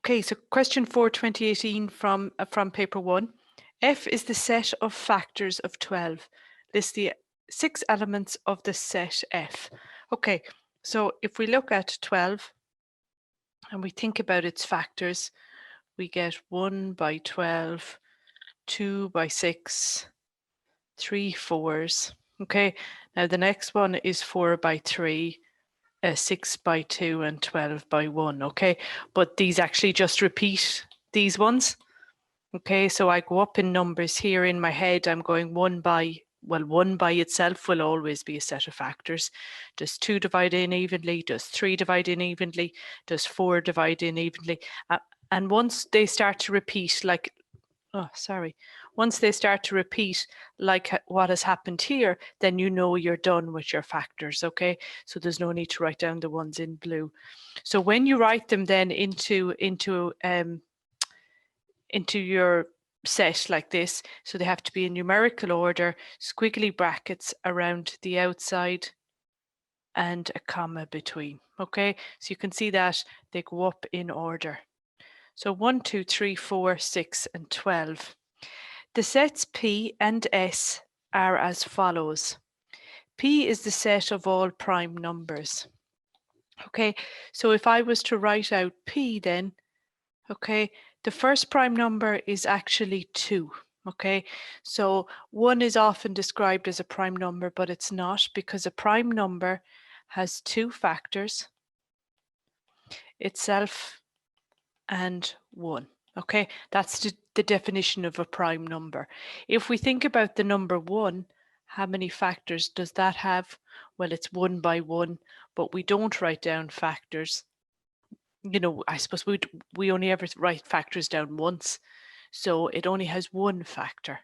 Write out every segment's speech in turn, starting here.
Okay, so question 4, 2018 from paper 1. F is the set of factors of 12. List the 6 elements of the set F. Okay, so if we look at 12 and we think about its factors, we get 1 by 12, 2 by 6, 3 4s. Okay, now the next one is 4 by 3, 6 by 2 and 12 by 1. Okay, but these actually just repeat these ones. Okay, so I go up in numbers here in my head. I'm going 1 by, well, 1 by itself will always be a set of factors. Does 2 divide in evenly? Does 3 divide in evenly? Does 4 divide in evenly? And once they start to repeat, like, once they start to repeat like what has happened here, then you know you're done with your factors, okay? So there's no need to write down the ones in blue. So when you write them then into your set like this, so they have to be in numerical order, squiggly brackets around the outside and a comma between, okay? So you can see that they go up in order. So 1, 2, 3, 4, 6 and 12. The sets P and S are as follows. P is the set of all prime numbers. Okay, so if I was to write out P then, okay, the first prime number is actually 2. Okay, so 1 is often described as a prime number, but it's not, because a prime number has 2 factors, itself and 1. Okay, that's the definition of a prime number. If we think about the number 1, how many factors does that have? Well, it's 1 by 1, but we don't write down factors. You know, I suppose we only ever write factors down once, so it only has 1 factor,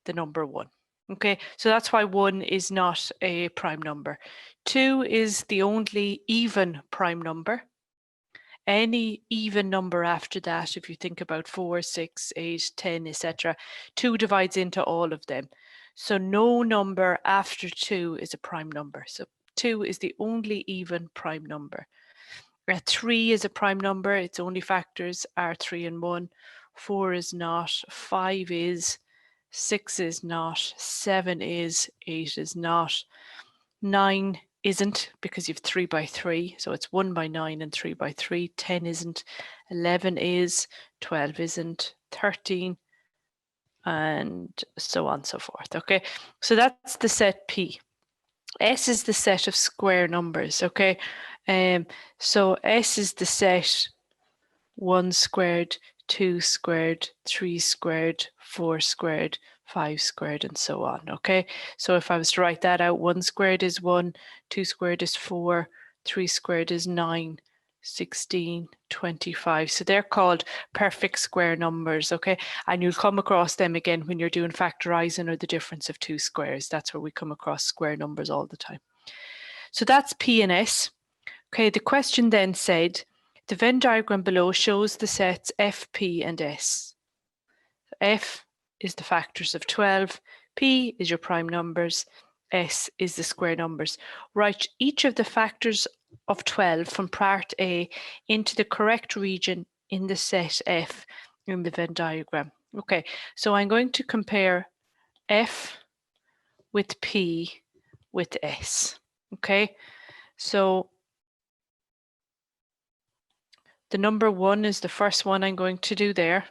the number 1. Okay, so that's why 1 is not a prime number. 2 is the only even prime number. Any even number after that, if you think about 4, 6, 8, 10, etc., 2 divides into all of them. So no number after 2 is a prime number. So 2 is the only even prime number. 3 is a prime number. Its only factors are 3 and 1. 4 is not. 5 is. 6 is not. 7 is. 8 is not. 9 isn't, because you've 3 by 3, so it's 1 by 9 and 3 by 3. 10 isn't, 11 is, 12 isn't, 13, and so on and so forth. Okay, so that's the set P. S is the set of square numbers. Okay, so S is the set 1 squared, 2 squared, 3 squared, 4 squared, 5 squared, and so on. Okay, so if I was to write that out, 1 squared is 1, 2 squared is 4, 3 squared is 9, 16, 25. So they're called perfect square numbers. Okay, and you'll come across them again when you're doing factorizing or the difference of 2 squares. That's where we come across square numbers all the time. So that's P and S. Okay, the question then said, the Venn diagram below shows the sets F, P and S. F is the factors of 12, P is your prime numbers, S is the square numbers. Write each of the factors of 12 from part A into the correct region in the set F in the Venn diagram. Okay, so I'm going to compare F with P with S. Okay, so the number 1 is the first one I'm going to do there.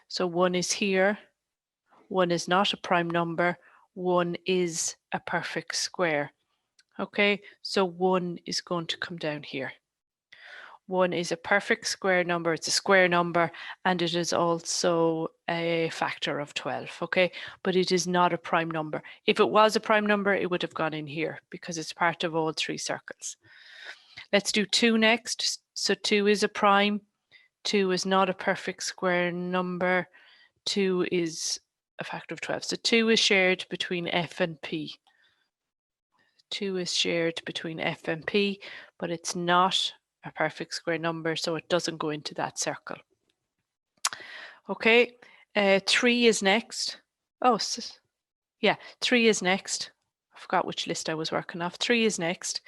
So 1 is here, 1 is not a prime number, 1 is a perfect square. Okay, so 1 is going to come down here. 1 is a perfect square number, it's a square number, and it is also a factor of 12, okay? But it is not a prime number. If it was a prime number, it would have gone in here because it's part of all 3 circles. Let's do 2 next. So 2 is a prime, 2 is not a perfect square number, 2 is a factor of 12. So 2 is shared between F and P. 2 is shared between F and P, but it's not a perfect square number, so it doesn't go into that circle. Okay, 3 is next. Oh, yeah, 3 is next. I forgot which list I was working off. 3 is next.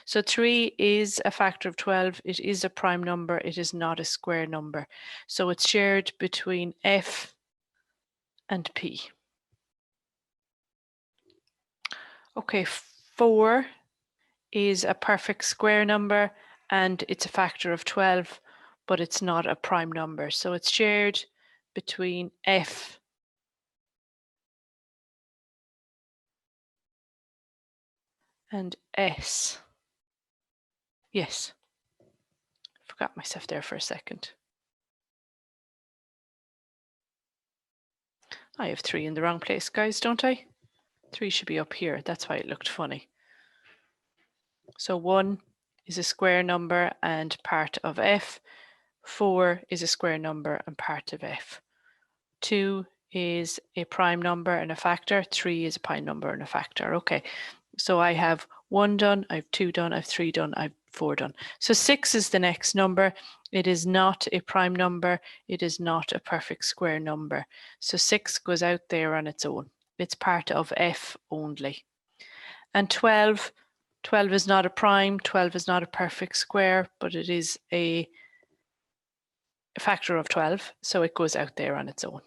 So 3 is a factor of 12. It is a prime number. It is not a square number. So it's shared between F and P. Okay, 4 is a perfect square number and it's a factor of 12, but it's not a prime number. So it's shared between F and S. Yes, forgot myself there for a second. I have 3 in the wrong place, guys, don't I? 3 should be up here. That's why it looked funny. So 1 is a square number and part of F. 4 is a square number and part of F. 2 is a prime number and a factor. 3 is a prime number and a factor. Okay, so I have 1 done, I have 2 done, I have 3 done, I have 4 done. So 6 is the next number. It is not a prime number. It is not a perfect square number. So 6 goes out there on its own. It's part of F only. And 12 is not a prime. 12 is not a perfect square, but it is a factor of 12. So it goes out there on its own.